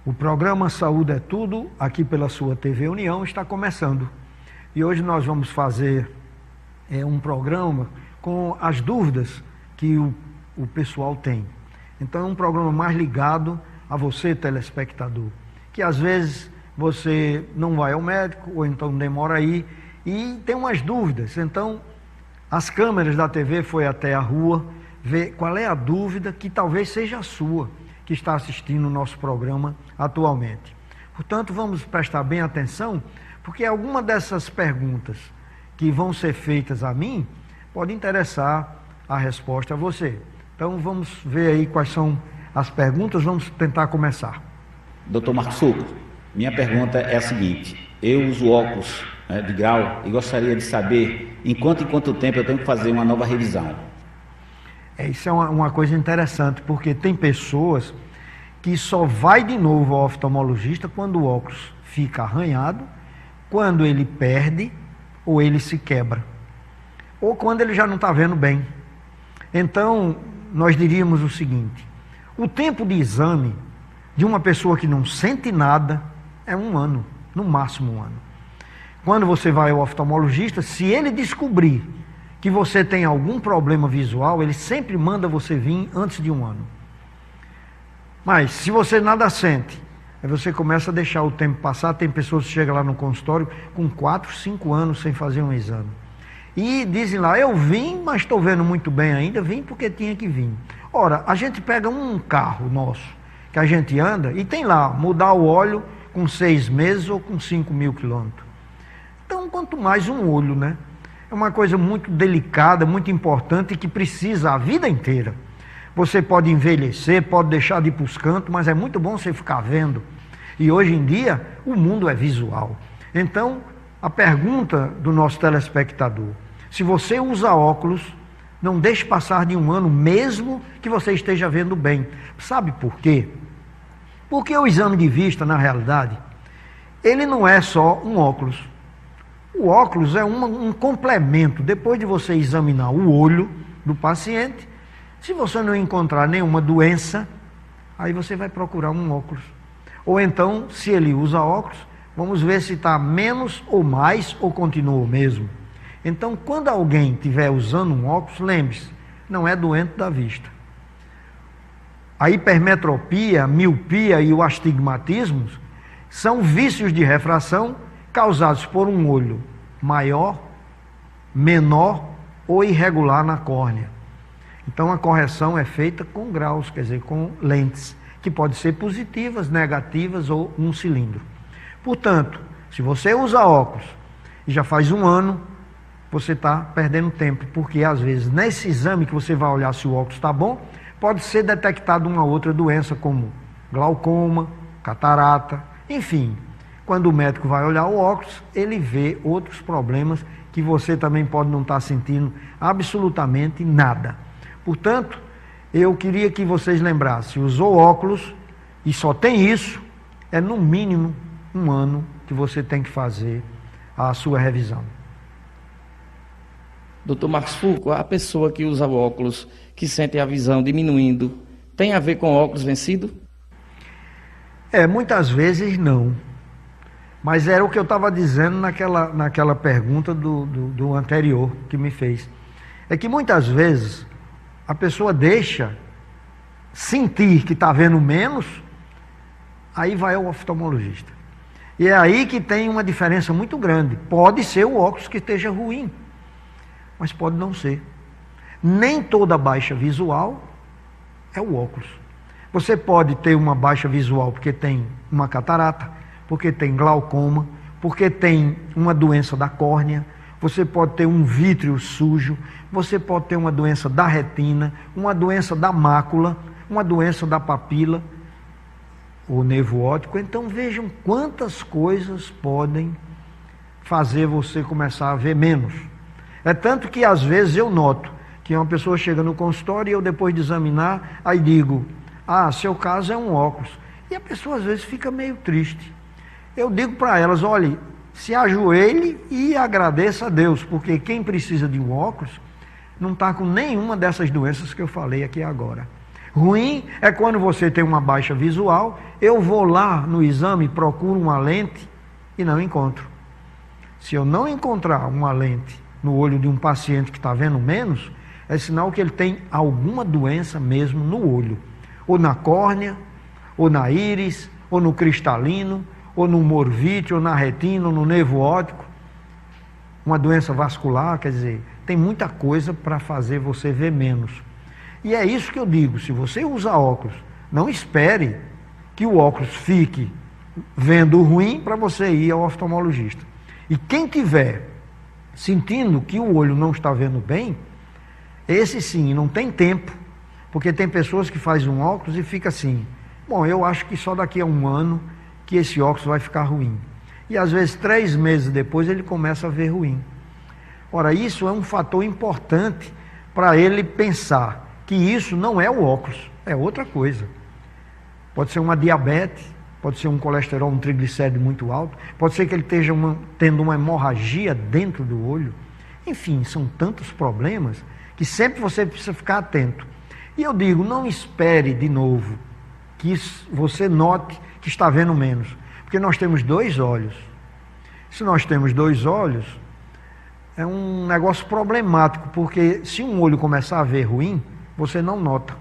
O programa Saúde é Tudo, aqui pela sua TV União, está começando. E hoje nós vamos fazer um programa com as dúvidas que o pessoal tem. Então é um programa mais ligado a você, telespectador, que às vezes você não vai ao médico, ou então demora aí, e tem umas dúvidas. Então, as câmeras da TV foi até a rua, ver qual é a dúvida que talvez seja a sua, que está assistindo o nosso programa atualmente. Portanto, vamos prestar bem atenção, porque alguma dessas perguntas que vão ser feitas a mim, pode interessar a resposta a você. Então, vamos ver aí quais são as perguntas, vamos tentar começar. Doutor Marcos Fulco, minha pergunta é a seguinte: eu uso óculos de grau e gostaria de saber em quanto tempo eu tenho que fazer uma nova revisão. Isso é uma coisa interessante, porque tem pessoas que só vai de novo ao oftalmologista quando o óculos fica arranhado, quando ele perde ou ele se quebra, ou quando ele já não está vendo bem. Então, nós diríamos o seguinte: o tempo de exame de uma pessoa que não sente nada é 1 ano, no máximo 1 ano. Quando você vai ao oftalmologista, se ele descobrir que você tem algum problema visual, ele sempre manda você vir antes de 1 ano. Mas, se você nada sente, aí você começa a deixar o tempo passar. Tem pessoas que chegam lá no consultório com 4, 5 anos sem fazer um exame. E dizem lá: eu vim, mas estou vendo muito bem ainda, vim porque tinha que vir. Ora, a gente pega um carro nosso, que a gente anda, e tem lá, mudar o óleo com 6 meses ou com 5.000 quilômetros. Então, quanto mais um olho, né? É uma coisa muito delicada, muito importante, que precisa a vida inteira. Você pode envelhecer, pode deixar de ir para os cantos, mas é muito bom você ficar vendo. E hoje em dia, o mundo é visual. Então, a pergunta do nosso telespectador: se você usa óculos, não deixe passar de 1 ano, mesmo que você esteja vendo bem. Sabe por quê? Porque o exame de vista, na realidade, ele não é só um óculos. O óculos é um complemento. Depois de você examinar o olho do paciente, se você não encontrar nenhuma doença, aí você vai procurar um óculos. Ou então, se ele usa óculos, vamos ver se está menos ou mais, ou continua o mesmo. Então, quando alguém estiver usando um óculos, lembre-se, não é doente da vista. A hipermetropia, a miopia e o astigmatismo são vícios de refração causados por um olho maior, menor ou irregular na córnea. Então a correção é feita com graus, quer dizer, com lentes, que podem ser positivas, negativas ou um cilindro. Portanto, se você usa óculos e já faz 1 ano, você está perdendo tempo, porque às vezes nesse exame que você vai olhar se o óculos está bom, pode ser detectada uma outra doença como glaucoma, catarata, enfim. Quando o médico vai olhar o óculos, ele vê outros problemas que você também pode não estar sentindo absolutamente nada. Portanto, eu queria que vocês lembrassem: usou óculos e só tem isso, é no mínimo 1 ano que você tem que fazer a sua revisão. Doutor Marcos Fulco, a pessoa que usa óculos, que sente a visão diminuindo, tem a ver com óculos vencido? Muitas vezes não. Mas era o que eu estava dizendo naquela pergunta do anterior que me fez. É que muitas vezes a pessoa deixa sentir que está vendo menos, aí vai ao oftalmologista. E é aí que tem uma diferença muito grande. Pode ser o óculos que esteja ruim, mas pode não ser. Nem toda baixa visual é o óculos. Você pode ter uma baixa visual porque tem uma catarata, porque tem glaucoma, porque tem uma doença da córnea, você pode ter um vítreo sujo, você pode ter uma doença da retina, uma doença da mácula, uma doença da papila, o nervo óptico. Então vejam quantas coisas podem fazer você começar a ver menos. É tanto que às vezes eu noto que uma pessoa chega no consultório e eu, depois de examinar, aí digo: seu caso é um óculos. E a pessoa às vezes fica meio triste. Eu digo para elas: olhe, se ajoelhe e agradeça a Deus, porque quem precisa de um óculos não está com nenhuma dessas doenças que eu falei aqui agora. Ruim é quando você tem uma baixa visual, eu vou lá no exame, procuro uma lente e não encontro. Se eu não encontrar uma lente no olho de um paciente que está vendo menos, é sinal que ele tem alguma doença mesmo no olho. Ou na córnea, ou na íris, ou no cristalino, ou no humor vítreo, ou na retina, ou no nervo óptico. Uma doença vascular, quer dizer, tem muita coisa para fazer você ver menos. E é isso que eu digo, se você usa óculos, não espere que o óculos fique vendo ruim para você ir ao oftalmologista. E quem tiver sentindo que o olho não está vendo bem, esse sim, não tem tempo, porque tem pessoas que fazem um óculos e fica assim, bom, eu acho que só daqui a 1 ano que esse óculos vai ficar ruim. E às vezes 3 meses depois ele começa a ver ruim. Ora, isso é um fator importante para ele pensar que isso não é o óculos, é outra coisa. Pode ser uma diabetes, pode ser um colesterol, um triglicéride muito alto, pode ser que ele esteja tendo uma hemorragia dentro do olho. Enfim, são tantos problemas que sempre você precisa ficar atento. E eu digo, não espere de novo que você note que está vendo menos, porque nós temos 2 olhos. Se nós temos 2 olhos, é um negócio problemático, porque se um olho começar a ver ruim, você não nota.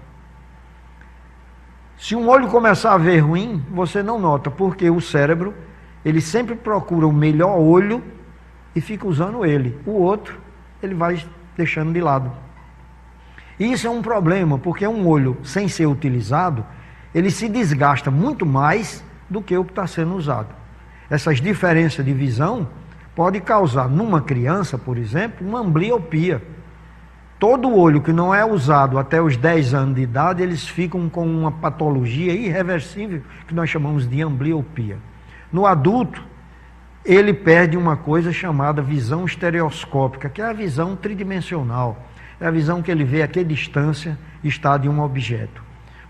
Se um olho começar a ver ruim, você não nota, porque o cérebro, ele sempre procura o melhor olho e fica usando ele. O outro, ele vai deixando de lado. E isso é um problema, porque um olho sem ser utilizado, ele se desgasta muito mais do que o que está sendo usado. Essas diferenças de visão podem causar, numa criança, por exemplo, uma ambliopia. Todo olho que não é usado até os 10 anos de idade, eles ficam com uma patologia irreversível, que nós chamamos de ambliopia. No adulto, ele perde uma coisa chamada visão estereoscópica, que é a visão tridimensional. É a visão que ele vê a que distância está de um objeto.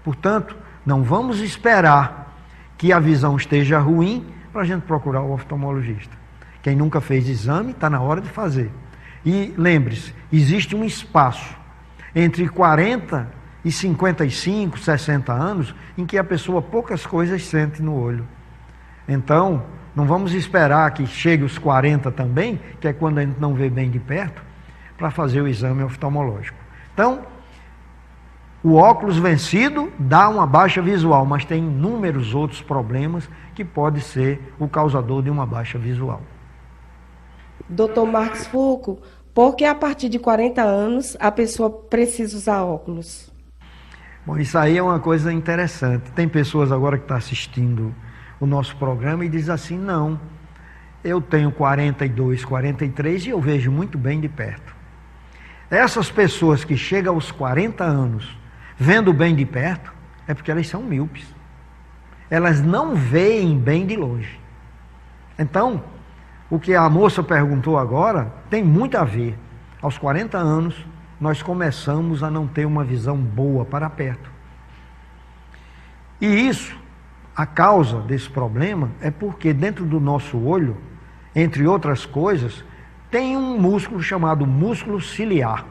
Portanto, não vamos esperar que a visão esteja ruim para a gente procurar o oftalmologista. Quem nunca fez exame, está na hora de fazer. E lembre-se, existe um espaço entre 40 e 55, 60 anos em que a pessoa poucas coisas sente no olho. Então, não vamos esperar que chegue os 40 também, que é quando a gente não vê bem de perto, para fazer o exame oftalmológico. Então, o óculos vencido dá uma baixa visual, mas tem inúmeros outros problemas que pode ser o causador de uma baixa visual. Dr. Marcos Fulco, por que a partir de 40 anos a pessoa precisa usar óculos? Bom, isso aí é uma coisa interessante. Tem pessoas agora que estão assistindo o nosso programa e dizem assim, não, eu tenho 42, 43 e eu vejo muito bem de perto. Essas pessoas que chegam aos 40 anos vendo bem de perto, é porque elas são míopes. Elas não veem bem de longe. Então, o que a moça perguntou agora tem muito a ver. Aos 40 anos, nós começamos a não ter uma visão boa para perto. E isso, a causa desse problema, é porque dentro do nosso olho, entre outras coisas, tem um músculo chamado músculo ciliar.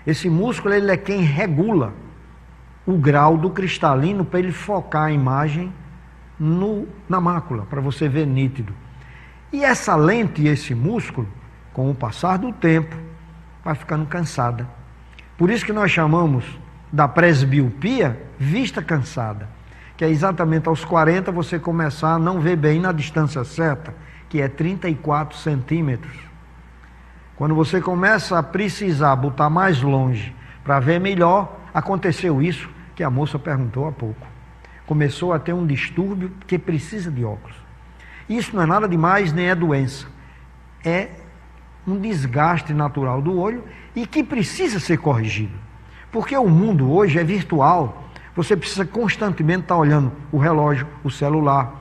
Esse músculo ele é quem regula o grau do cristalino para ele focar a imagem na mácula, para você ver nítido. E essa lente e esse músculo, com o passar do tempo, vai ficando cansada. Por isso que nós chamamos da presbiopia vista cansada, que é exatamente aos 40 você começar a não ver bem na distância certa, que é 34 centímetros. Quando você começa a precisar botar mais longe para ver melhor, aconteceu isso que a moça perguntou há pouco. Começou a ter um distúrbio que precisa de óculos. Isso não é nada demais, nem é doença. É um desgaste natural do olho e que precisa ser corrigido. Porque o mundo hoje é virtual. Você precisa constantemente estar olhando o relógio, o celular,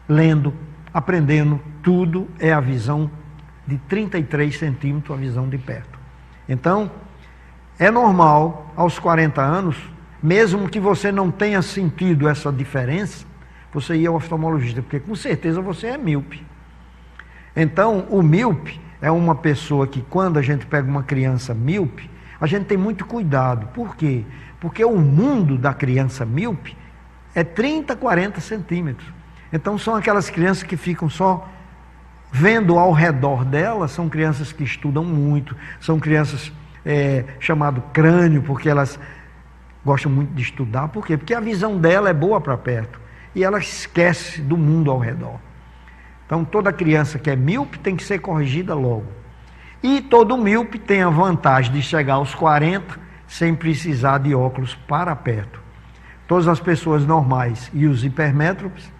lendo, aprendendo. Tudo é a visão de 33 centímetros, a visão de perto. Então, é normal, aos 40 anos, mesmo que você não tenha sentido essa diferença, você ir ao oftalmologista, porque com certeza você é míope. Então, o míope é uma pessoa que, quando a gente pega uma criança míope, a gente tem muito cuidado. Por quê? Porque o mundo da criança míope é 30, 40 centímetros. Então são aquelas crianças que ficam só vendo ao redor dela, são crianças que estudam muito, são crianças chamado crânio, porque elas gostam muito de estudar. Por quê? Porque a visão dela é boa para perto e ela esquece do mundo ao redor. Então toda criança que é míope tem que ser corrigida logo. E todo míope tem a vantagem de chegar aos 40 sem precisar de óculos para perto. Todas as pessoas normais e os hipermétropes,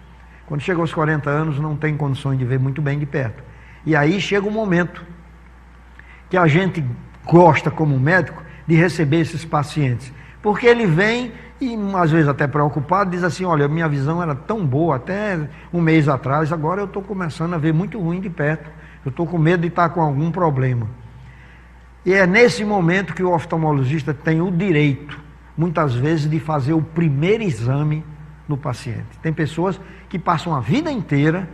quando chegam aos 40 anos, não tem condições de ver muito bem de perto. E aí chega um momento que a gente gosta, como médico, de receber esses pacientes. Porque ele vem e, às vezes até preocupado, diz assim, olha, minha visão era tão boa até um mês atrás, agora eu estou começando a ver muito ruim de perto. Eu estou com medo de estar com algum problema. E é nesse momento que o oftalmologista tem o direito, muitas vezes, de fazer o primeiro exame no paciente. Tem pessoas que passam a vida inteira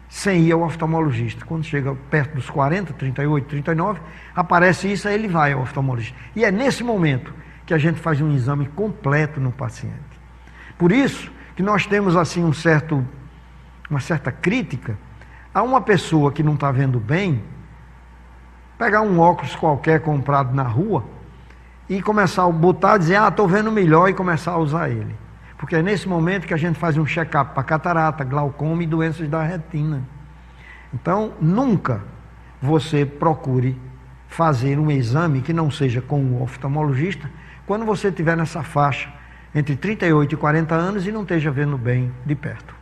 sem ir ao oftalmologista. Quando chega perto dos 40, 38, 39, aparece isso, aí ele vai ao oftalmologista. E é nesse momento que a gente faz um exame completo no paciente. Por isso que nós temos assim uma certa crítica a uma pessoa que não está vendo bem, pegar um óculos qualquer comprado na rua e começar a botar, dizer, estou vendo melhor, e começar a usar ele. Porque é nesse momento que a gente faz um check-up para catarata, glaucoma e doenças da retina. Então, nunca você procure fazer um exame que não seja com o oftalmologista quando você estiver nessa faixa entre 38 e 40 anos e não esteja vendo bem de perto.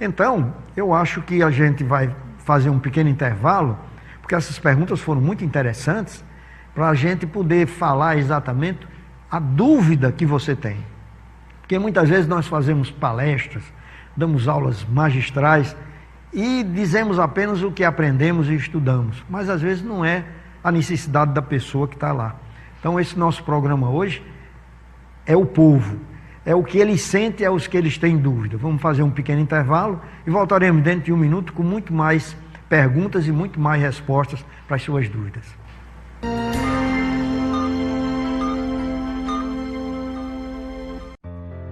Então, eu acho que a gente vai fazer um pequeno intervalo, porque essas perguntas foram muito interessantes, para a gente poder falar exatamente a dúvida que você tem. Porque muitas vezes nós fazemos palestras, damos aulas magistrais e dizemos apenas o que aprendemos e estudamos, mas às vezes não é a necessidade da pessoa que está lá. Então esse nosso programa hoje é o povo, é o que eles sentem, é os que eles têm dúvida. Vamos fazer um pequeno intervalo e voltaremos dentro de um minuto com muito mais perguntas e muito mais respostas para as suas dúvidas.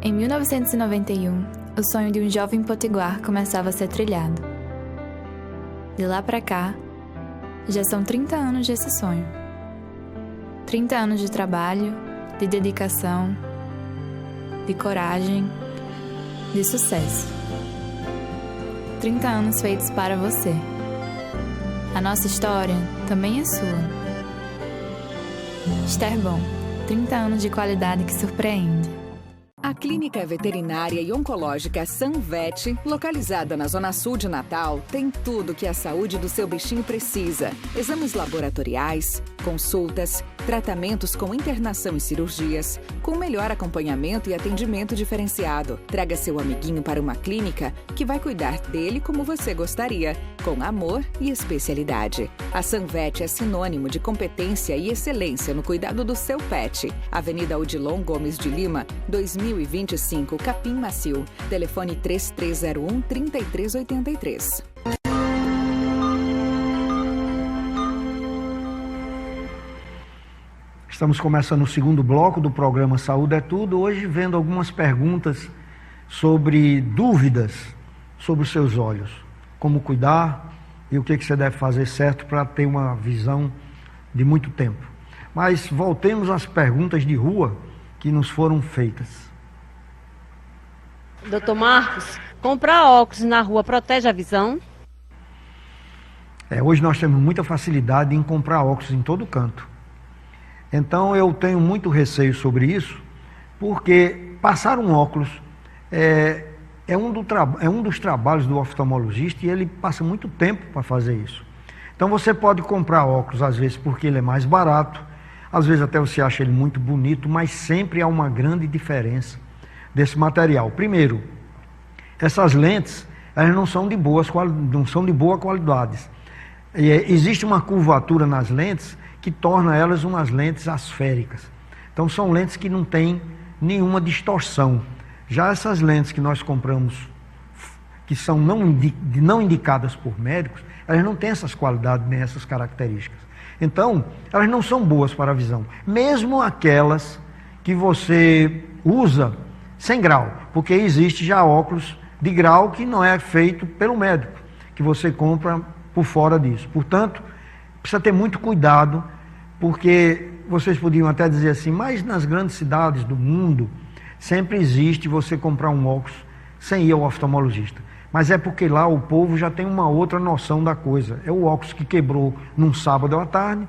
Em 1991, o sonho de um jovem potiguar começava a ser trilhado. De lá para cá, já são 30 anos desse sonho. 30 anos de trabalho, de dedicação, de coragem, de sucesso. 30 anos feitos para você. A nossa história também é sua. Esterbon, 30 anos de qualidade que surpreende. A Clínica Veterinária e Oncológica Sanvet, localizada na Zona Sul de Natal, tem tudo que a saúde do seu bichinho precisa. Exames laboratoriais, consultas, tratamentos com internação e cirurgias, com melhor acompanhamento e atendimento diferenciado. Traga seu amiguinho para uma clínica que vai cuidar dele como você gostaria, com amor e especialidade. A Sanvet é sinônimo de competência e excelência no cuidado do seu pet. Avenida Odilon Gomes de Lima, 2025, Capim Macio. Telefone 3301-3383. Estamos começando o segundo bloco do programa Saúde é Tudo, hoje vendo algumas perguntas sobre dúvidas sobre os seus olhos. Como cuidar e o que você deve fazer certo para ter uma visão de muito tempo. Mas voltemos às perguntas de rua que nos foram feitas. Doutor Marcos, comprar óculos na rua protege a visão? Hoje nós temos muita facilidade em comprar óculos em todo canto. Então eu tenho muito receio sobre isso, porque passar um óculos é um dos trabalhos do oftalmologista e ele passa muito tempo para fazer isso. Então você pode comprar óculos, às vezes porque ele é mais barato, às vezes até você acha ele muito bonito, mas sempre há uma grande diferença desse material. Primeiro, essas lentes, elas não são de boa qualidade. Existe uma curvatura nas lentes que torna elas umas lentes asféricas. Então são lentes que não têm nenhuma distorção. Já essas lentes que nós compramos, que são não indicadas por médicos, elas não têm essas qualidades nem essas características. Então, elas não são boas para a visão. Mesmo aquelas que você usa sem grau, porque existe já óculos de grau que não é feito pelo médico, que você compra por fora disso. Portanto, precisa ter muito cuidado, porque vocês podiam até dizer assim, mas nas grandes cidades do mundo, sempre existe você comprar um óculos sem ir ao oftalmologista. Mas é porque lá o povo já tem uma outra noção da coisa. É o óculos que quebrou num sábado à tarde,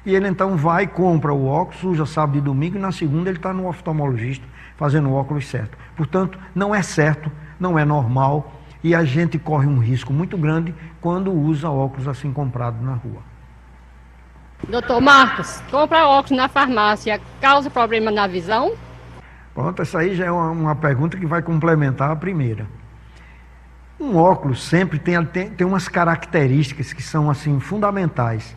e ele então vai, compra o óculos, usa sábado e domingo, e na segunda ele está no oftalmologista, fazendo o óculos certo. Portanto, não é certo, não é normal, e a gente corre um risco muito grande quando usa óculos assim comprado na rua. Doutor Marcos, comprar óculos na farmácia causa problema na visão? Pronto, essa aí já é uma pergunta que vai complementar a primeira. Um óculos sempre tem umas características que são assim fundamentais.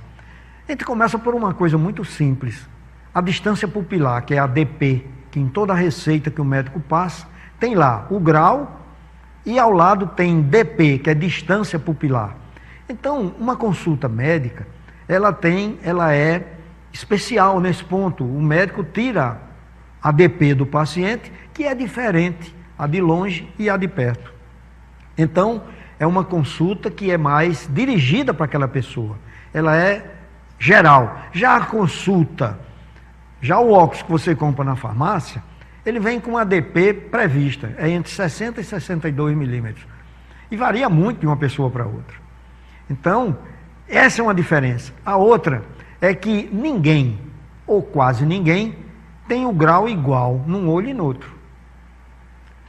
A gente começa por uma coisa muito simples. A distância pupilar, que é a DP, que em toda receita que o médico passa, tem lá o grau e ao lado tem DP, que é distância pupilar. Então, uma consulta médica, ela é especial nesse ponto. O médico tira a DP do paciente, que é diferente a de longe e a de perto. Então, é uma consulta que é mais dirigida para aquela pessoa. Ela é geral. Já a consulta, já o óculos que você compra na farmácia, ele vem com uma DP prevista, é entre 60 e 62 milímetros. E varia muito de uma pessoa para outra. Então, essa é uma diferença. A outra é que ninguém, ou quase ninguém, tem o grau igual num olho e no outro.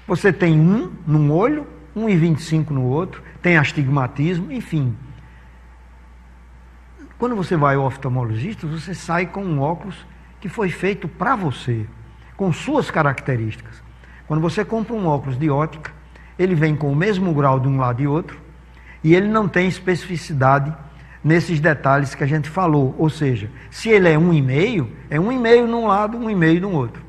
Você tem um num olho, 1,25 no outro, tem astigmatismo, enfim. Quando você vai ao oftalmologista, você sai com um óculos que foi feito para você, com suas características. Quando você compra um óculos de ótica, ele vem com o mesmo grau de um lado e outro, e ele não tem especificidade nesses detalhes que a gente falou. Ou seja, se ele é 1,5, é 1,5 num lado, 1,5 no outro.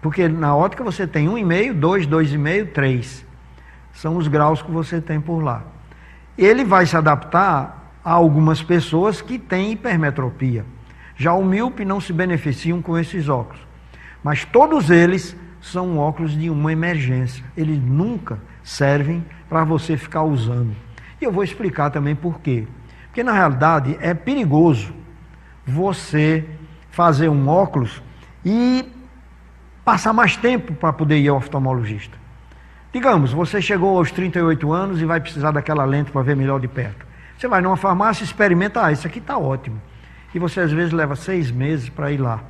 Porque na ótica você tem 1,5, 2, 2,5, 3. São os graus que você tem por lá. Ele vai se adaptar a algumas pessoas que têm hipermetropia. Já o míope não se beneficiam com esses óculos. Mas todos eles são óculos de uma emergência. Eles nunca servem para você ficar usando. E eu vou explicar também por quê. Porque na realidade é perigoso você fazer um óculos e passar mais tempo para poder ir ao oftalmologista. Digamos, você chegou aos 38 anos e vai precisar daquela lente para ver melhor de perto. Você vai numa farmácia e experimenta, isso aqui está ótimo. E você às vezes leva 6 meses para ir lá.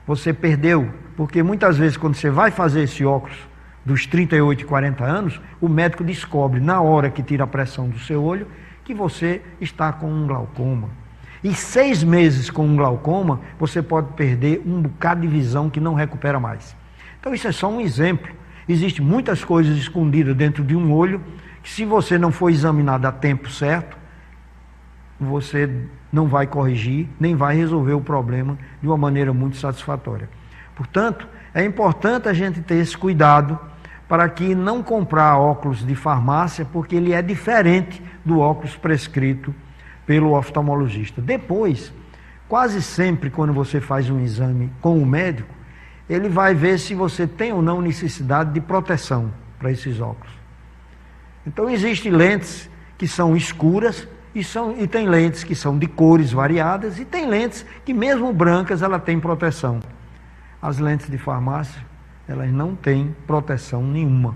Você perdeu, porque muitas vezes quando você vai fazer esse óculos dos 38 e 40 anos, o médico descobre na hora que tira a pressão do seu olho que você está com um glaucoma. E 6 meses com um glaucoma, você pode perder um bocado de visão que não recupera mais. Então isso é só um exemplo. Existem muitas coisas escondidas dentro de um olho, que se você não for examinado a tempo certo, você não vai corrigir, nem vai resolver o problema de uma maneira muito satisfatória. Portanto, é importante a gente ter esse cuidado para que não comprar óculos de farmácia, porque ele é diferente do óculos prescrito pelo oftalmologista. Depois, quase sempre quando você faz um exame com o médico, ele vai ver se você tem ou não necessidade de proteção para esses óculos. Então, existem lentes que são escuras e tem lentes que são de cores variadas e tem lentes que mesmo brancas ela tem proteção. As lentes de farmácia, elas não têm proteção nenhuma.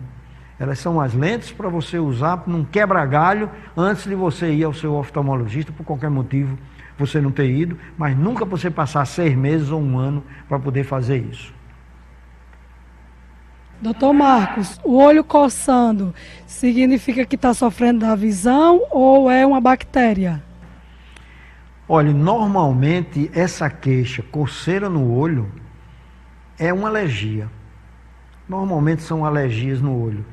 Elas são as lentes para você usar num quebra-galho antes de você ir ao seu oftalmologista, por qualquer motivo você não ter ido, mas nunca você passar 6 meses ou 1 ano para poder fazer isso. Doutor Marcos, o olho coçando significa que está sofrendo da visão ou é uma bactéria? Olha, normalmente essa queixa, coceira no olho, é uma alergia. Normalmente são alergias no olho.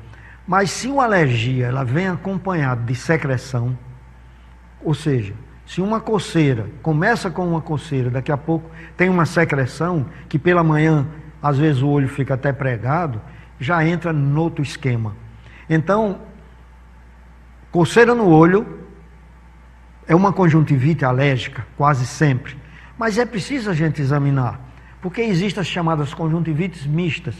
Mas se uma alergia ela vem acompanhada de secreção, ou seja, se uma coceira começa com uma coceira, daqui a pouco tem uma secreção, que pela manhã às vezes o olho fica até pregado, já entra no outro esquema. Então, coceira no olho é uma conjuntivite alérgica, quase sempre. Mas é preciso a gente examinar, porque existem as chamadas conjuntivites mistas.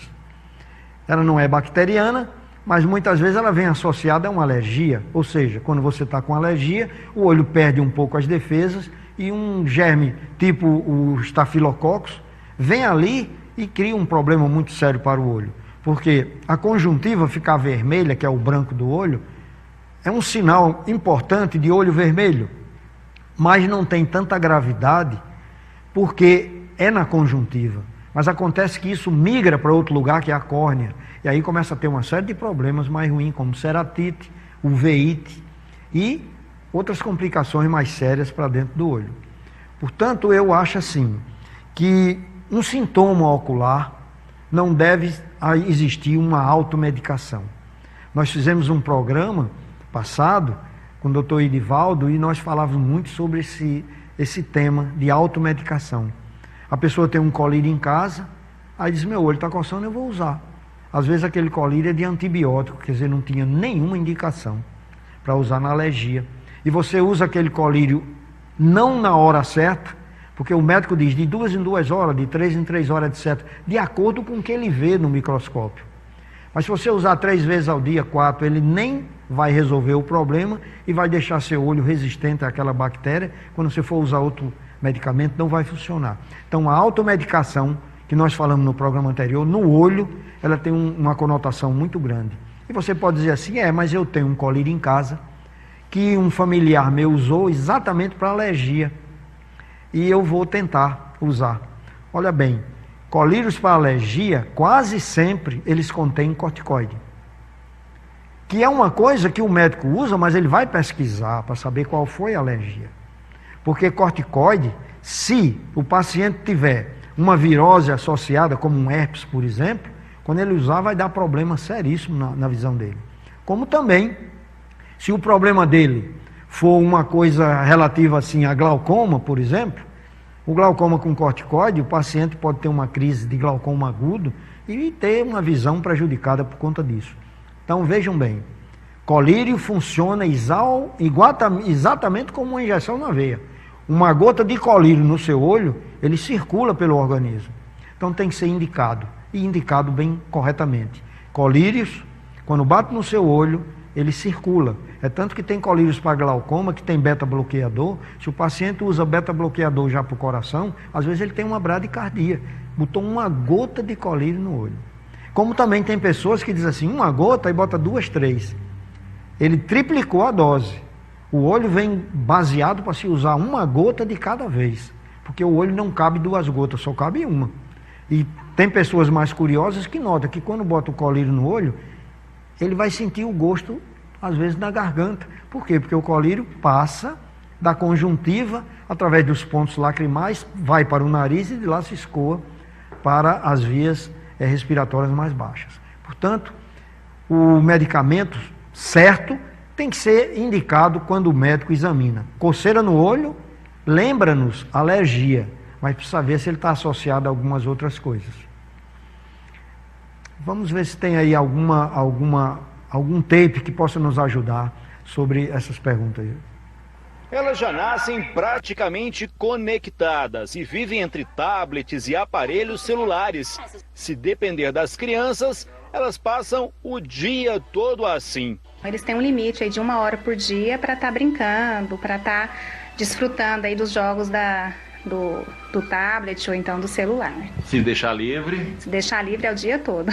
Ela não é bacteriana, mas muitas vezes ela vem associada a uma alergia, ou seja, quando você está com alergia, o olho perde um pouco as defesas e um germe tipo o estafilococcus vem ali e cria um problema muito sério para o olho, porque a conjuntiva ficar vermelha, que é o branco do olho, é um sinal importante de olho vermelho, mas não tem tanta gravidade porque é na conjuntiva. Mas acontece que isso migra para outro lugar, que é a córnea. E aí começa a ter uma série de problemas mais ruins, como ceratite, uveíte e outras complicações mais sérias para dentro do olho. Portanto, eu acho assim, que um sintoma ocular não deve existir uma automedicação. Nós fizemos um programa passado com o doutor Edivaldo e nós falávamos muito sobre esse tema de automedicação. A pessoa tem um colírio em casa, aí diz, meu olho está coçando, eu vou usar. Às vezes aquele colírio é de antibiótico, quer dizer, não tinha nenhuma indicação para usar na alergia. E você usa aquele colírio não na hora certa, porque o médico diz de 2 em 2 horas, de 3 em 3 horas, etc., de acordo com o que ele vê no microscópio. Mas se você usar 3 vezes ao dia, 4, ele nem vai resolver o problema e vai deixar seu olho resistente àquela bactéria. Quando você for usar outro medicamento, não vai funcionar. Então, a automedicação, que nós falamos no programa anterior, no olho, ela tem uma conotação muito grande. E você pode dizer assim, mas eu tenho um colírio em casa, que um familiar meu usou exatamente para alergia, e eu vou tentar usar. Olha bem, colírios para alergia, quase sempre eles contêm corticoide, que é uma coisa que o médico usa, mas ele vai pesquisar para saber qual foi a alergia. Porque corticoide, se o paciente tiver uma virose associada, como um herpes, por exemplo, quando ele usar vai dar problema seríssimo na visão dele. Como também, se o problema dele for uma coisa relativa assim a glaucoma, por exemplo, o glaucoma com corticoide, o paciente pode ter uma crise de glaucoma agudo e ter uma visão prejudicada por conta disso. Então vejam bem, colírio funciona exatamente como uma injeção na veia. Uma gota de colírio no seu olho, ele circula pelo organismo. Então tem que ser indicado, e indicado bem corretamente. Colírios, quando bate no seu olho, ele circula. É tanto que tem colírios para glaucoma, que tem beta-bloqueador. Se o paciente usa beta-bloqueador já para o coração, às vezes ele tem uma bradicardia. Botou uma gota de colírio no olho. Como também tem pessoas que dizem assim, uma gota e bota 2, 3. Ele triplicou a dose. O olho vem baseado para se usar uma gota de cada vez. Porque o olho não cabe 2 gotas, só cabe uma. E tem pessoas mais curiosas que notam que quando bota o colírio no olho, ele vai sentir o gosto, às vezes, na garganta. Por quê? Porque o colírio passa da conjuntiva, através dos pontos lacrimais, vai para o nariz e de lá se escoa para as vias respiratórias mais baixas. Portanto, o medicamento certo tem que ser indicado quando o médico examina. Coceira no olho, lembra-nos alergia, mas precisa ver se ele está associado a algumas outras coisas. Vamos ver se tem aí algum tape que possa nos ajudar sobre essas perguntas. Elas já nascem praticamente conectadas e vivem entre tablets e aparelhos celulares. Se depender das crianças, elas passam o dia todo assim. Eles têm um limite aí de 1 hora por dia para estar brincando, para estar desfrutando aí dos jogos do tablet ou então do celular. Se deixar livre? Se deixar livre é o dia todo.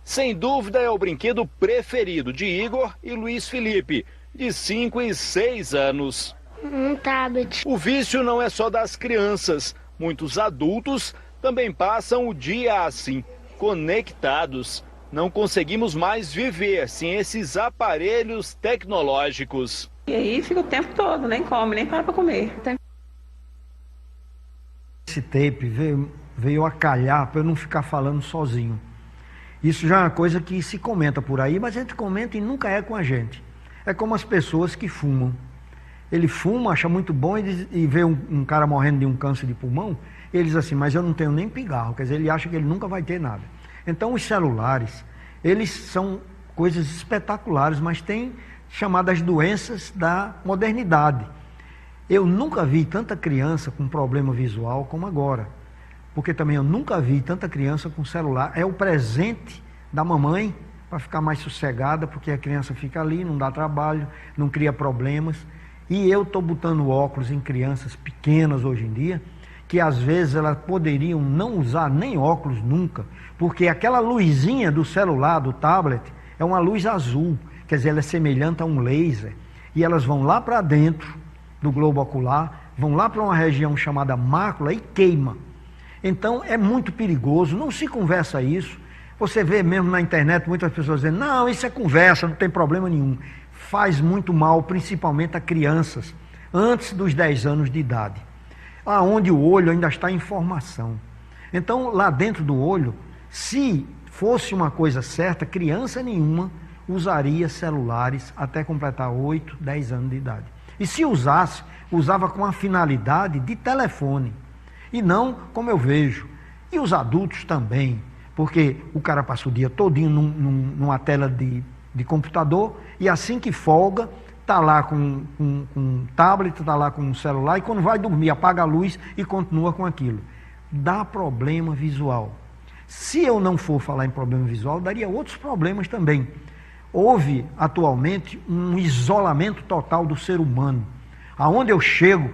Sem dúvida é o brinquedo preferido de Igor e Luiz Felipe, de 5 e 6 anos. Um tablet. O vício não é só das crianças. Muitos adultos também passam o dia assim, conectados. Não conseguimos mais viver sem esses aparelhos tecnológicos. E aí fica o tempo todo, nem come, nem para comer. Esse tape veio a calhar para eu não ficar falando sozinho. Isso já é uma coisa que se comenta por aí, mas a gente comenta e nunca é com a gente. É como as pessoas que fumam. Ele fuma, acha muito bom e vê um cara morrendo de um câncer de pulmão, e ele diz assim, mas eu não tenho nem pigarro, quer dizer, ele acha que ele nunca vai ter nada. Então os celulares, eles são coisas espetaculares, mas têm chamadas doenças da modernidade. Eu nunca vi tanta criança com problema visual como agora. Porque também eu nunca vi tanta criança com celular. É o presente da mamãe para ficar mais sossegada, porque a criança fica ali, não dá trabalho, não cria problemas. E eu estou botando óculos em crianças pequenas hoje em dia, que às vezes elas poderiam não usar nem óculos nunca, porque aquela luzinha do celular, do tablet, é uma luz azul, quer dizer, ela é semelhante a um laser. E elas vão lá para dentro do globo ocular, vão lá para uma região chamada mácula e queima. Então é muito perigoso, não se conversa isso. Você vê mesmo na internet muitas pessoas dizendo, não, isso é conversa, não tem problema nenhum. Faz muito mal, principalmente a crianças, antes dos 10 anos de idade, aonde o olho ainda está em formação. Então, lá dentro do olho, se fosse uma coisa certa, criança nenhuma usaria celulares até completar 8, 10 anos de idade. E se usasse, usava com a finalidade de telefone, e não como eu vejo. E os adultos também, porque o cara passa o dia todinho numa tela de computador, e assim que folga, está lá com um tablet, está lá com um celular, e quando vai dormir, apaga a luz e continua com aquilo. Dá problema visual. Se eu não for falar em problema visual, daria outros problemas também. Houve, atualmente, um isolamento total do ser humano. Aonde eu chego,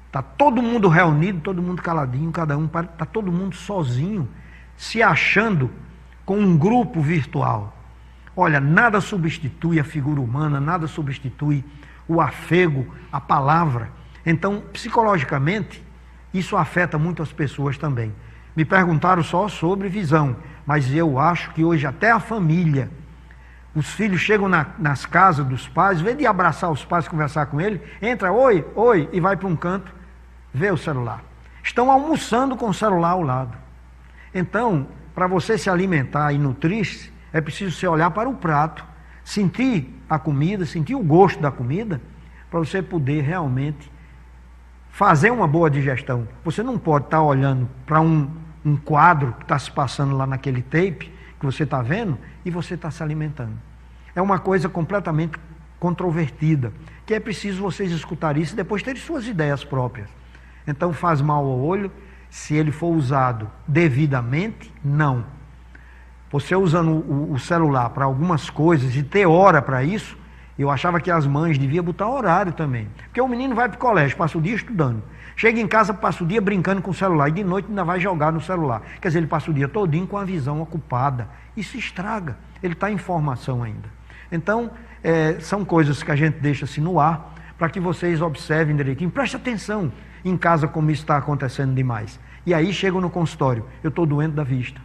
está todo mundo reunido, todo mundo caladinho, cada um, está todo mundo sozinho, se achando com um grupo virtual. Olha, nada substitui a figura humana, nada substitui o afego, a palavra. Então, psicologicamente, isso afeta muito as pessoas também. Me perguntaram só sobre visão, mas eu acho que hoje até a família, os filhos chegam nas casas dos pais, em vez de abraçar os pais, conversar com ele, entra, oi, oi, e vai para um canto, vê o celular. Estão almoçando com o celular ao lado. Então, para você se alimentar e nutrir-se, é preciso você olhar para o prato, sentir a comida, sentir o gosto da comida, para você poder realmente fazer uma boa digestão. Você não pode estar olhando para um quadro que está se passando lá naquele tape, que você está vendo, e você está se alimentando. É uma coisa completamente controvertida, que é preciso vocês escutarem isso e depois terem suas ideias próprias. Então faz mal ao olho, se ele for usado devidamente, não. Você usando o celular para algumas coisas e ter hora para isso, eu achava que as mães deviam botar horário também. Porque o menino vai para o colégio, passa o dia estudando. Chega em casa, passa o dia brincando com o celular. E de noite ainda vai jogar no celular. Quer dizer, ele passa o dia todinho com a visão ocupada. Isso estraga. Ele está em formação ainda. Então, são coisas que a gente deixa assim no ar, para que vocês observem direitinho. Preste atenção em casa como isso está acontecendo demais. E aí chegam no consultório. Eu estou doente da vista.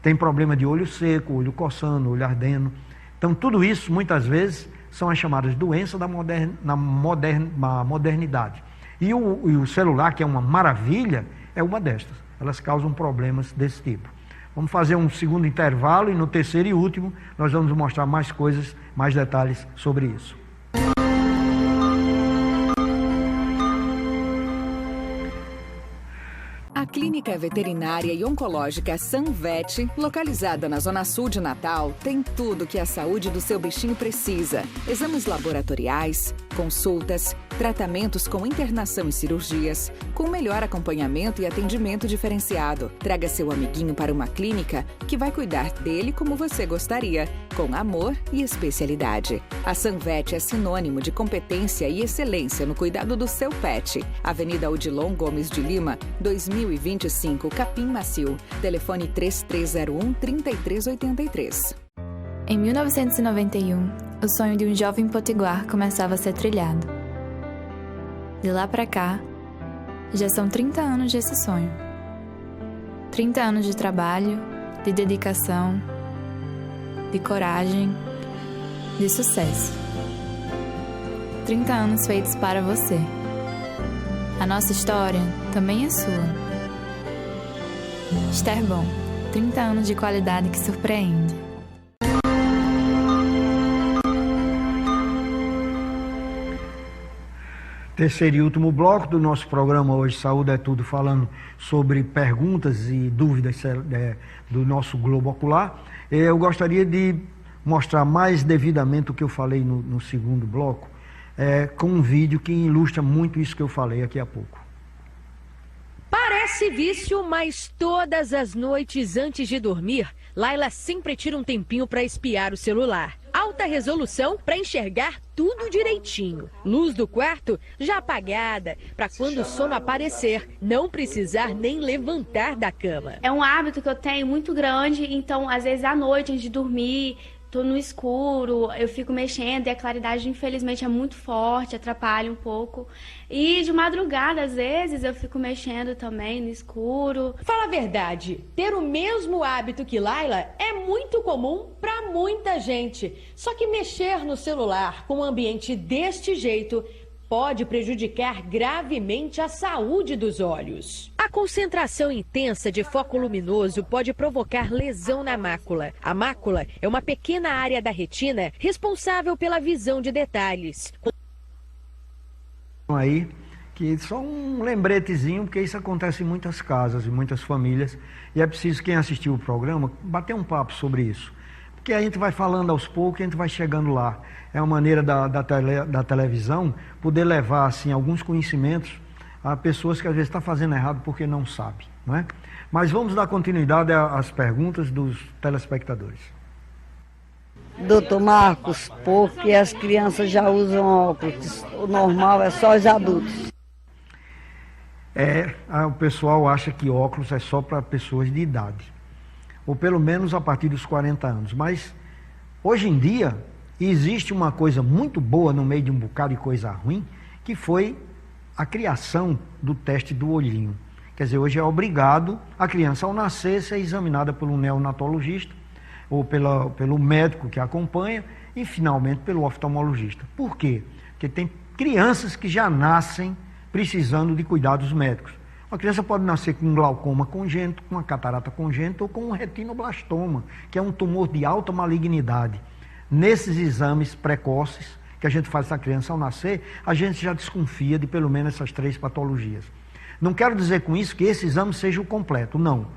Tem problema de olho seco, olho coçando, olho ardendo. Então, tudo isso, muitas vezes, são as chamadas doenças da modernidade. E o celular, que é uma maravilha, é uma destas. Elas causam problemas desse tipo. Vamos fazer um segundo intervalo e no terceiro e último nós vamos mostrar mais coisas, mais detalhes sobre isso. A Clínica Veterinária e Oncológica Sanvet, localizada na Zona Sul de Natal, tem tudo que a saúde do seu bichinho precisa. Exames laboratoriais, consultas, tratamentos com internação e cirurgias, com melhor acompanhamento e atendimento diferenciado. Traga seu amiguinho para uma clínica que vai cuidar dele como você gostaria, com amor e especialidade. A Sanvet é sinônimo de competência e excelência no cuidado do seu pet. Avenida Odilon Gomes de Lima, 2025, Capim Macio. Telefone 3301-3383. Em 1991, o sonho de um jovem potiguar começava a ser trilhado. De lá para cá, já são 30 anos desse sonho. 30 anos de trabalho, de dedicação, de coragem, de sucesso. 30 anos feitos para você. A nossa história também é sua. Esterbon, 30 anos de qualidade que surpreende. Terceiro e último bloco do nosso programa hoje, Saúde é Tudo, falando sobre perguntas e dúvidas do nosso globo ocular. Eu gostaria de mostrar mais devidamente o que eu falei no segundo bloco, com um vídeo que ilustra muito isso que eu falei aqui há pouco. Parece vício, mas todas as noites antes de dormir, Laila sempre tira um tempinho para espiar o celular. Alta resolução para enxergar tudo direitinho. Luz do quarto já apagada, para quando o sono aparecer, não precisar nem levantar da cama. É um hábito que eu tenho muito grande, então às vezes à noite antes de dormir, tô no escuro, eu fico mexendo e a claridade infelizmente é muito forte, atrapalha um pouco. E de madrugada, às vezes, eu fico mexendo também no escuro. Fala a verdade, ter o mesmo hábito que Laila é muito comum para muita gente. Só que mexer no celular com um ambiente deste jeito pode prejudicar gravemente a saúde dos olhos. A concentração intensa de foco luminoso pode provocar lesão na mácula. A mácula é uma pequena área da retina responsável pela visão de detalhes. Aí, que só um lembretezinho, porque isso acontece em muitas casas, em muitas famílias, e é preciso, quem assistiu o programa, bater um papo sobre isso. Porque a gente vai falando aos poucos e a gente vai chegando lá. É uma maneira da televisão poder levar assim, alguns conhecimentos a pessoas que às vezes estão fazendo errado porque não sabem. Não é? Mas vamos dar continuidade às perguntas dos telespectadores. Doutor Marcos, porque as crianças já usam óculos, o normal é só os adultos. O pessoal acha que óculos é só para pessoas de idade, ou pelo menos a partir dos 40 anos. Mas, hoje em dia, existe uma coisa muito boa no meio de um bocado de coisa ruim, que foi a criação do teste do olhinho. Quer dizer, hoje é obrigado a criança, ao nascer, ser examinada por um neonatologista, ou pelo médico que acompanha, e finalmente pelo oftalmologista. Por quê? Porque tem crianças que já nascem precisando de cuidados médicos. Uma criança pode nascer com um glaucoma congênito, com uma catarata congênita ou com um retinoblastoma, que é um tumor de alta malignidade. Nesses exames precoces que a gente faz essa criança ao nascer, a gente já desconfia de pelo menos essas 3 patologias. Não quero dizer com isso que esse exame seja o completo, não.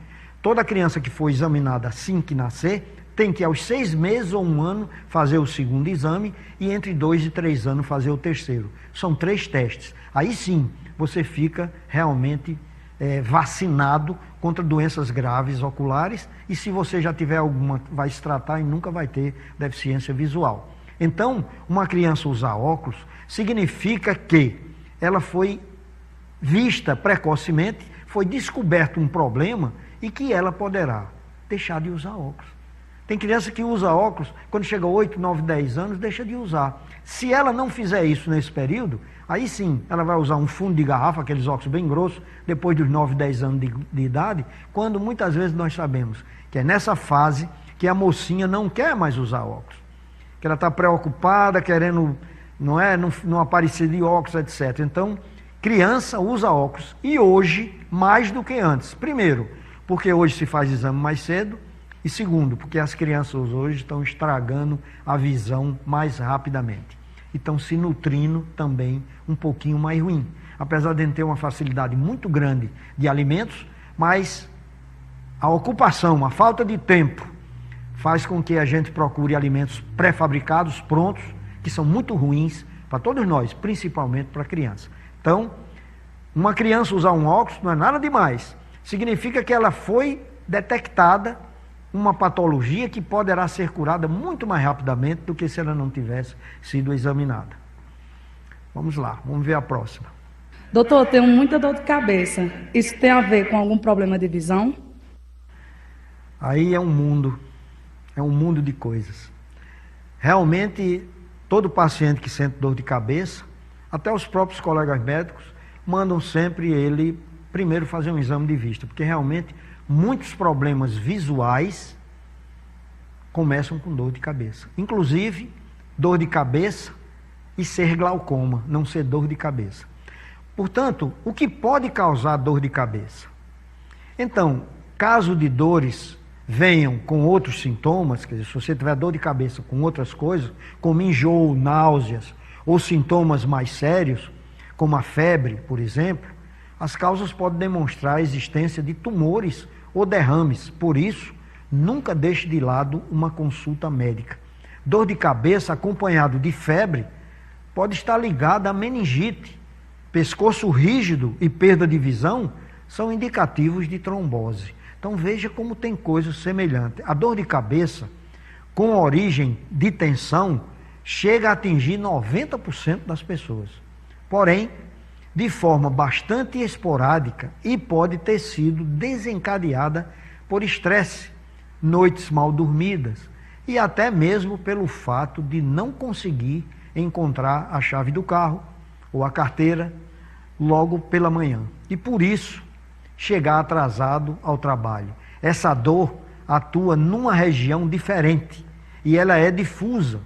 Toda criança que for examinada assim que nascer, tem que aos 6 meses ou 1 ano fazer o segundo exame e entre 2 e 3 anos fazer o terceiro. São 3 testes. Aí sim, você fica realmente vacinado contra doenças graves oculares, e se você já tiver alguma, vai se tratar e nunca vai ter deficiência visual. Então, uma criança usar óculos significa que ela foi vista precocemente, foi descoberto um problema e que ela poderá deixar de usar óculos. Tem criança que usa óculos, quando chega a 8, 9, 10 anos, deixa de usar. Se ela não fizer isso nesse período, aí sim, ela vai usar um fundo de garrafa, aqueles óculos bem grossos, depois dos 9, 10 anos de idade, quando muitas vezes nós sabemos que é nessa fase que a mocinha não quer mais usar óculos. Que ela está preocupada, querendo não aparecer de óculos, etc. Então, criança usa óculos, e hoje, mais do que antes. Primeiro, porque hoje se faz exame mais cedo, e segundo, porque as crianças hoje estão estragando a visão mais rapidamente. E estão se nutrindo também um pouquinho mais ruim. Apesar de ter uma facilidade muito grande de alimentos, mas a ocupação, a falta de tempo, faz com que a gente procure alimentos pré-fabricados, prontos, que são muito ruins para todos nós, principalmente para a criança. Então, uma criança usar um óculos não é nada demais. Significa que ela foi detectada uma patologia que poderá ser curada muito mais rapidamente do que se ela não tivesse sido examinada. Vamos lá, vamos ver a próxima. Doutor, eu tenho muita dor de cabeça. Isso tem a ver com algum problema de visão? Aí é um mundo de coisas. Realmente, todo paciente que sente dor de cabeça, até os próprios colegas médicos, mandam sempre ele primeiro fazer um exame de vista, porque realmente muitos problemas visuais começam com dor de cabeça. Inclusive, dor de cabeça e ser glaucoma, não ser dor de cabeça. Portanto, o que pode causar dor de cabeça? Então, caso de dores venham com outros sintomas, quer dizer, se você tiver dor de cabeça com outras coisas, como enjoo, náuseas, ou sintomas mais sérios, como a febre, por exemplo, as causas podem demonstrar a existência de tumores ou derrames. Por isso, nunca deixe de lado uma consulta médica. Dor de cabeça acompanhado de febre pode estar ligada à meningite. Pescoço rígido e perda de visão são indicativos de trombose. Então veja como tem coisas semelhantes. A dor de cabeça, com origem de tensão, chega a atingir 90% das pessoas. Porém, de forma bastante esporádica e pode ter sido desencadeada por estresse, noites mal dormidas e até mesmo pelo fato de não conseguir encontrar a chave do carro ou a carteira logo pela manhã. E por isso, chegar atrasado ao trabalho. Essa dor atua numa região diferente e ela é difusa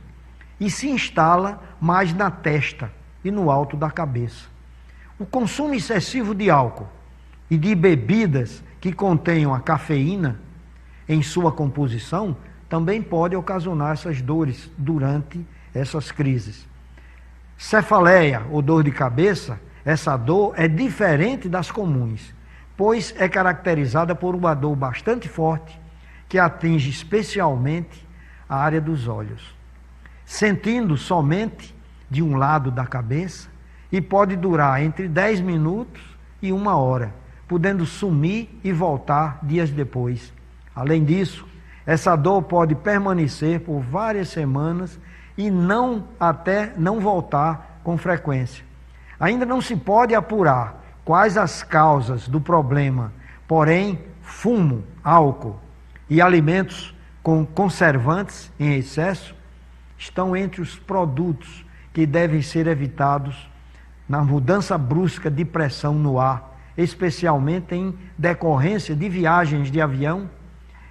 e se instala mais na testa e no alto da cabeça. O consumo excessivo de álcool e de bebidas que contenham a cafeína em sua composição também pode ocasionar essas dores durante essas crises. Cefaleia ou dor de cabeça, essa dor é diferente das comuns, pois é caracterizada por uma dor bastante forte que atinge especialmente a área dos olhos, sentindo somente de um lado da cabeça e pode durar entre 10 minutos e 1 hora, podendo sumir e voltar dias depois. Além disso, essa dor pode permanecer por várias semanas e até não voltar com frequência. Ainda não se pode apurar quais as causas do problema, porém, fumo, álcool e alimentos com conservantes em excesso estão entre os produtos que devem ser evitados na mudança brusca de pressão no ar, especialmente em decorrência de viagens de avião,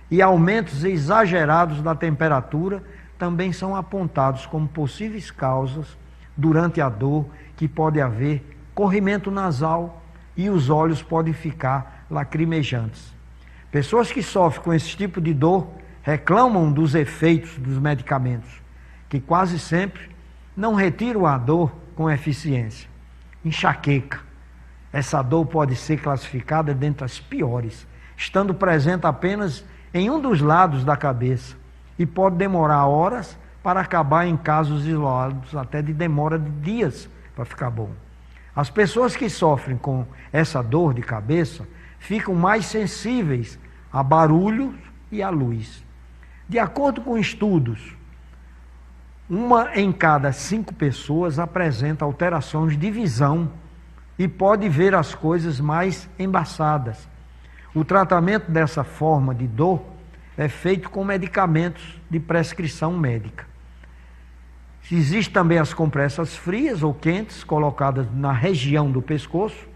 e aumentos exagerados da temperatura também são apontados como possíveis causas durante a dor, que pode haver corrimento nasal e os olhos podem ficar lacrimejantes. Pessoas que sofrem com esse tipo de dor reclamam dos efeitos dos medicamentos, que quase sempre não retiram a dor com eficiência. Enxaqueca. Essa dor pode ser classificada dentre as piores, estando presente apenas em um dos lados da cabeça e pode demorar horas para acabar em casos isolados, até de demora de dias para ficar bom. As pessoas que sofrem com essa dor de cabeça ficam mais sensíveis a barulho e à luz. De acordo com estudos, 1 em cada 5 pessoas apresenta alterações de visão e pode ver as coisas mais embaçadas. O tratamento dessa forma de dor é feito com medicamentos de prescrição médica. Existem também as compressas frias ou quentes, colocadas na região do pescoço,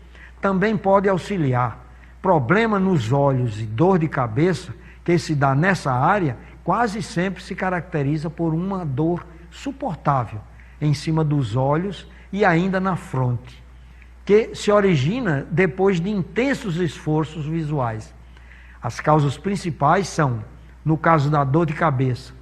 também pode auxiliar. Problema nos olhos e dor de cabeça que se dá nessa área, quase sempre se caracteriza por uma dor suportável em cima dos olhos e ainda na fronte, que se origina depois de intensos esforços visuais. As causas principais são, no caso da dor de cabeça,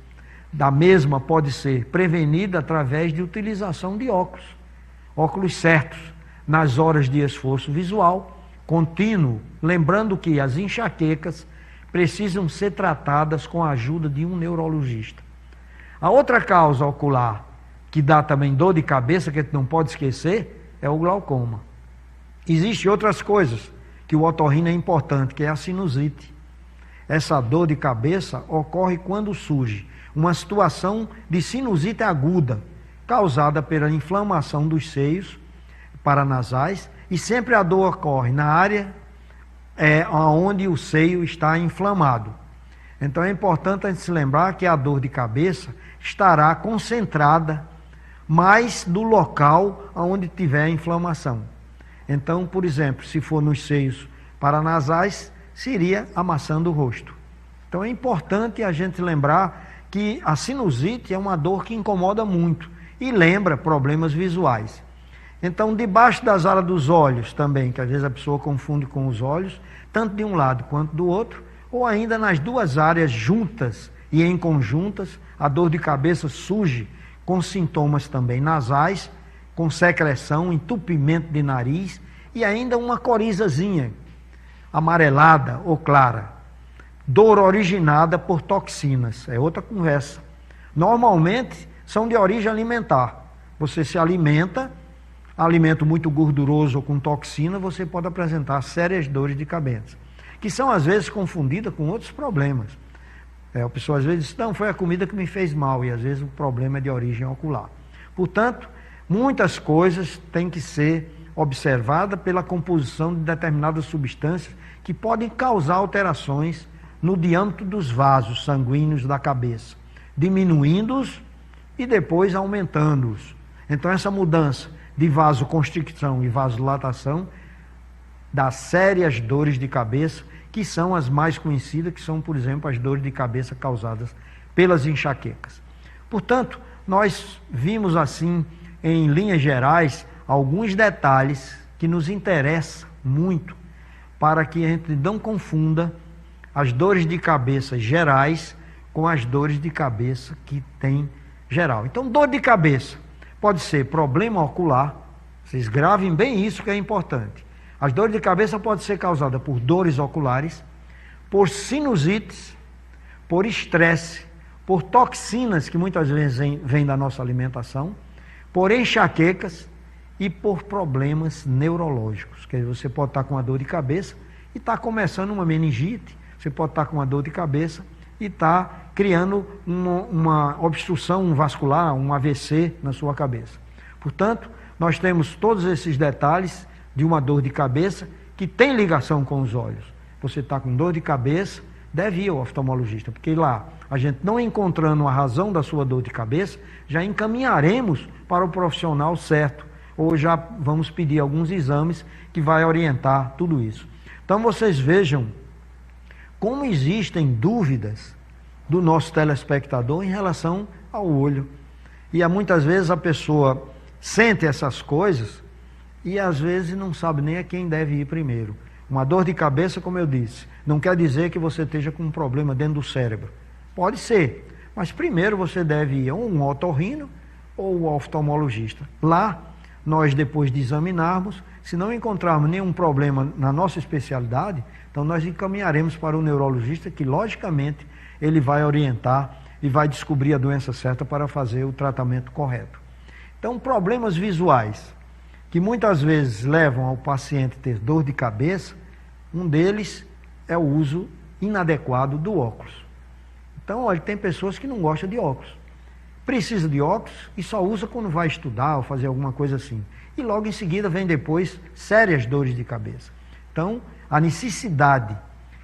da mesma pode ser prevenida através de utilização de óculos certos, nas horas de esforço visual contínuo, lembrando que as enxaquecas precisam ser tratadas com a ajuda de um neurologista. A outra causa ocular, que dá também dor de cabeça, que a gente não pode esquecer, é o glaucoma. Existem outras coisas que o otorrino é importante, que é a sinusite. Essa dor de cabeça ocorre quando surge uma situação de sinusite aguda, causada pela inflamação dos seios paranasais, e sempre a dor ocorre na área onde o seio está inflamado. Então é importante a gente se lembrar que a dor de cabeça estará concentrada mais no local onde tiver a inflamação. Então, por exemplo, se for nos seios paranasais, seria amassando o rosto. Então é importante a gente lembrar que a sinusite é uma dor que incomoda muito e lembra problemas visuais. Então, debaixo das alas dos olhos também, que às vezes a pessoa confunde com os olhos, tanto de um lado quanto do outro, ou ainda nas duas áreas juntas e em conjuntas, a dor de cabeça surge com sintomas também nasais, com secreção, entupimento de nariz e ainda uma corizazinha amarelada ou clara. Dor originada por toxinas, é outra conversa. Normalmente são de origem alimentar, você se alimento muito gorduroso ou com toxina, você pode apresentar sérias dores de cabeça, que são às vezes confundidas com outros problemas. A pessoa às vezes diz, não, foi a comida que me fez mal, e às vezes o problema é de origem ocular. Portanto, muitas coisas têm que ser observadas pela composição de determinadas substâncias que podem causar alterações no diâmetro dos vasos sanguíneos da cabeça, diminuindo-os e depois aumentando-os. Então essa mudança de vasoconstricção e vasodilatação dá sérias dores de cabeça, que são as mais conhecidas, que são, por exemplo, as dores de cabeça causadas pelas enxaquecas. Portanto, nós vimos assim, em linhas gerais, alguns detalhes que nos interessam muito, para que a gente não confunda as dores de cabeça gerais com as dores de cabeça que tem geral. Então, dor de cabeça pode ser problema ocular, vocês gravem bem isso que é importante. As dores de cabeça podem ser causadas por dores oculares, por sinusites, por estresse, por toxinas que muitas vezes vêm da nossa alimentação, por enxaquecas e por problemas neurológicos. Quer dizer, você pode estar com uma dor de cabeça e estar começando uma meningite, você pode estar com uma dor de cabeça e estar criando uma obstrução vascular, um AVC na sua cabeça. Portanto, nós temos todos esses detalhes de uma dor de cabeça que tem ligação com os olhos. Você está com dor de cabeça, deve ir ao oftalmologista, porque lá, a gente não encontrando a razão da sua dor de cabeça, já encaminharemos para o profissional certo, ou já vamos pedir alguns exames que vai orientar tudo isso. Então vocês vejam como existem dúvidas do nosso telespectador em relação ao olho. E muitas vezes a pessoa sente essas coisas e às vezes não sabe nem a quem deve ir primeiro. Uma dor de cabeça, como eu disse, não quer dizer que você esteja com um problema dentro do cérebro. Pode ser, mas primeiro você deve ir a um otorrino ou ao oftalmologista. Lá, nós depois de examinarmos, se não encontrarmos nenhum problema na nossa especialidade, então nós encaminharemos para o neurologista, que logicamente ele vai orientar e vai descobrir a doença certa para fazer o tratamento correto. Então, problemas visuais, que muitas vezes levam ao paciente a ter dor de cabeça, um deles é o uso inadequado do óculos. Então, olha, tem pessoas que não gostam de óculos. Precisa de óculos e só usa quando vai estudar ou fazer alguma coisa assim. E logo em seguida vem depois sérias dores de cabeça. Então, a necessidade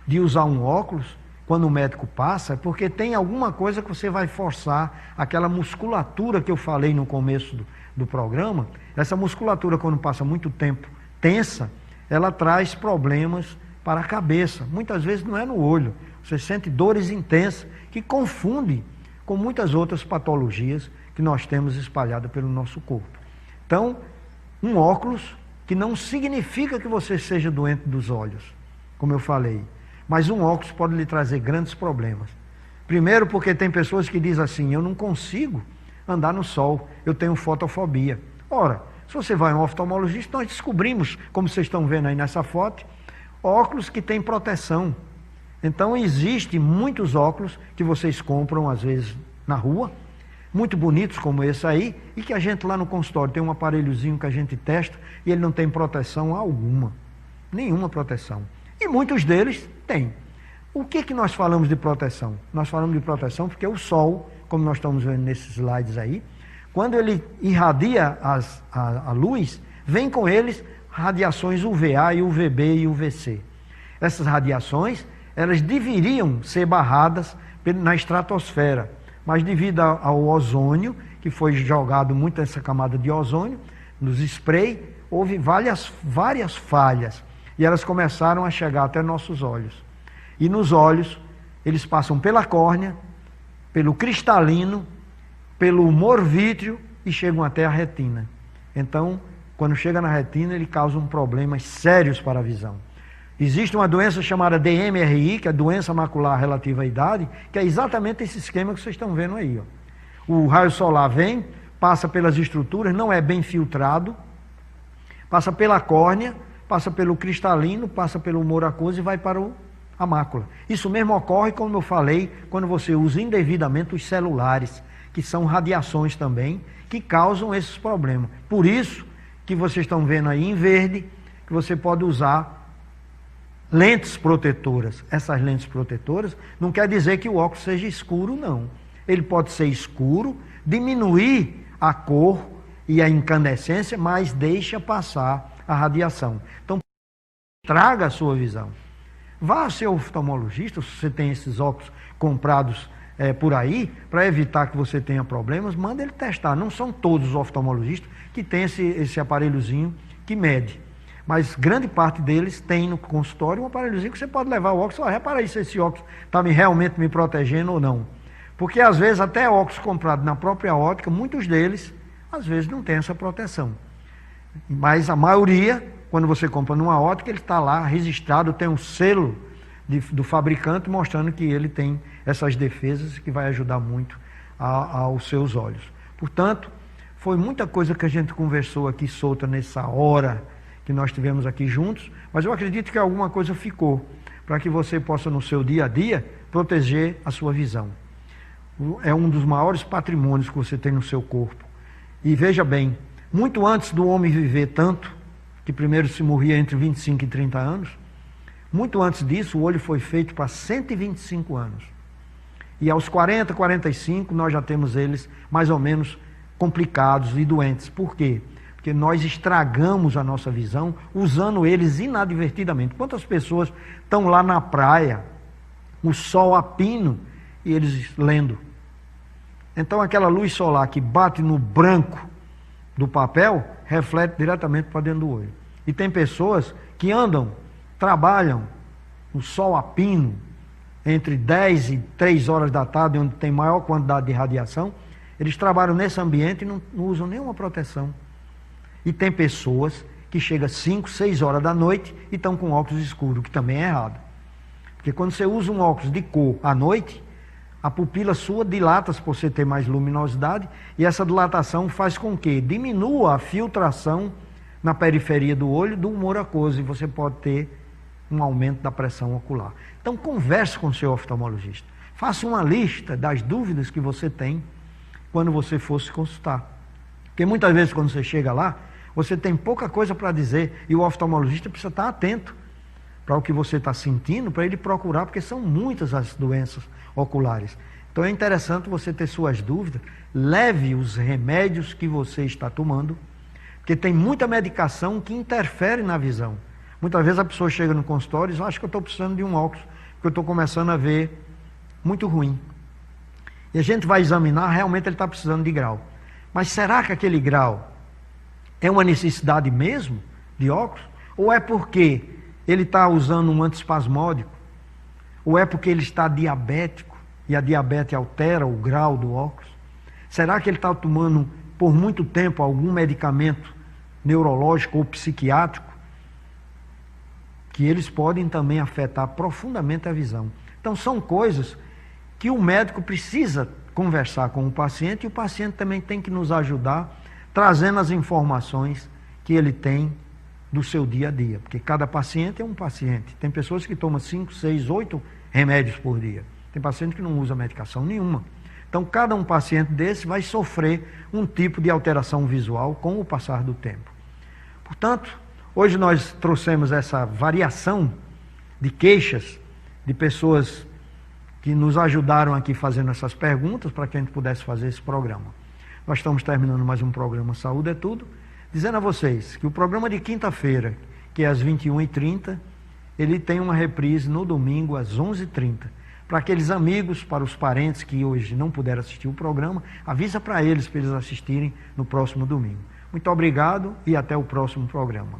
de usar um óculos, quando o médico passa, é porque tem alguma coisa que você vai forçar, aquela musculatura que eu falei no começo do programa. Essa musculatura, quando passa muito tempo tensa, ela traz problemas para a cabeça. Muitas vezes não é no olho. Você sente dores intensas que confundem com muitas outras patologias que nós temos espalhadas pelo nosso corpo. Então, um óculos que não significa que você seja doente dos olhos, como eu falei, mas um óculos pode lhe trazer grandes problemas. Primeiro, porque tem pessoas que dizem assim, eu não consigo andar no sol, eu tenho fotofobia. Ora, se você vai a um oftalmologista, nós descobrimos, como vocês estão vendo aí nessa foto, óculos que têm proteção. Então, existem muitos óculos que vocês compram, às vezes, na rua, muito bonitos como esse aí, e que a gente lá no consultório tem um aparelhozinho que a gente testa e ele não tem proteção alguma, nenhuma proteção. E muitos deles têm. O que nós falamos de proteção? Nós falamos de proteção porque o sol, como nós estamos vendo nesses slides aí, quando ele irradia a luz, vem com eles radiações UVA e UVB e UVC. Essas radiações, elas deveriam ser barradas na estratosfera, mas devido ao ozônio, que foi jogado muito nessa camada de ozônio, nos spray, houve várias falhas, e elas começaram a chegar até nossos olhos. E nos olhos, eles passam pela córnea, pelo cristalino, pelo humor vítreo e chegam até a retina. Então, quando chega na retina, ele causa problemas sérios para a visão. Existe uma doença chamada DMRI, que é doença macular relativa à idade, que é exatamente esse esquema que vocês estão vendo aí. Ó. O raio solar vem, passa pelas estruturas, não é bem filtrado, passa pela córnea, passa pelo cristalino, passa pelo humor aquoso e vai para a mácula. Isso mesmo ocorre, como eu falei, quando você usa indevidamente os celulares, que são radiações também, que causam esses problemas. Por isso que vocês estão vendo aí em verde, que você pode usar lentes protetoras. Essas lentes protetoras não quer dizer que o óculos seja escuro, não. Ele pode ser escuro, diminuir a cor e a incandescência, mas deixa passar a radiação. Então, traga a sua visão. Vá ao seu oftalmologista, se você tem esses óculos comprados por aí, para evitar que você tenha problemas, manda ele testar. Não são todos os oftalmologistas que têm esse aparelhozinho que mede. Mas grande parte deles tem no consultório um aparelhozinho que você pode levar o óculos. Repara aí se esse óculos está realmente me protegendo ou não. Porque às vezes até óculos comprados na própria ótica, muitos deles, às vezes não tem essa proteção. Mas a maioria, quando você compra numa ótica, ele está lá registrado, tem um selo do fabricante mostrando que ele tem essas defesas que vai ajudar muito aos seus olhos. Portanto, foi muita coisa que a gente conversou aqui solta nessa hora que nós tivemos aqui juntos, mas eu acredito que alguma coisa ficou para que você possa no seu dia a dia proteger a sua visão. É um dos maiores patrimônios que você tem no seu corpo. E veja bem, muito antes do homem viver tanto, que primeiro se morria entre 25 e 30 anos, muito antes disso o olho foi feito para 125 anos. E aos 40, 45 nós já temos eles mais ou menos complicados e doentes. Por quê? Porque nós estragamos a nossa visão usando eles inadvertidamente. Quantas pessoas estão lá na praia, o sol a pino, e eles lendo? Então aquela luz solar que bate no branco do papel, reflete diretamente para dentro do olho. E tem pessoas que andam, trabalham no sol a pino, entre 10 e 3 horas da tarde, onde tem maior quantidade de radiação, eles trabalham nesse ambiente e não usam nenhuma proteção. E tem pessoas que chegam 5, 6 horas da noite e estão com óculos escuros, que também é errado. Porque quando você usa um óculos de cor à noite, a pupila sua dilata por você ter mais luminosidade, e essa dilatação faz com que diminua a filtração na periferia do olho do humor aquoso, e você pode ter um aumento da pressão ocular. Então converse com o seu oftalmologista. Faça uma lista das dúvidas que você tem quando você for se consultar. Porque muitas vezes quando você chega lá, você tem pouca coisa para dizer, e o oftalmologista precisa estar atento para o que você está sentindo, para ele procurar, porque são muitas as doenças oculares. Então é interessante você ter suas dúvidas, leve os remédios que você está tomando, porque tem muita medicação que interfere na visão. Muitas vezes a pessoa chega no consultório e diz, acho que eu estou precisando de um óculos, porque eu estou começando a ver muito ruim. E a gente vai examinar, realmente ele está precisando de grau. Mas será que aquele grau é uma necessidade mesmo de óculos? Ou é porque ele está usando um antiespasmódico? Ou é porque ele está diabético e a diabetes altera o grau do óculos? Será que ele está tomando por muito tempo algum medicamento neurológico ou psiquiátrico? Que eles podem também afetar profundamente a visão. Então são coisas que o médico precisa conversar com o paciente, e o paciente também tem que nos ajudar, trazendo as informações que ele tem do seu dia a dia. Porque cada paciente é um paciente. Tem pessoas que tomam 5, 6, 8 remédios por dia. Tem paciente que não usa medicação nenhuma. Então cada um paciente desse vai sofrer um tipo de alteração visual com o passar do tempo. Portanto, hoje nós trouxemos essa variação de queixas de pessoas que nos ajudaram aqui fazendo essas perguntas para que a gente pudesse fazer esse programa. Nós estamos terminando mais um programa Saúde é Tudo, dizendo a vocês que o programa de quinta-feira, que é às 21h30, ele tem uma reprise no domingo às 11h30. Para aqueles amigos, para os parentes que hoje não puderam assistir o programa, avisa para eles assistirem no próximo domingo. Muito obrigado e até o próximo programa.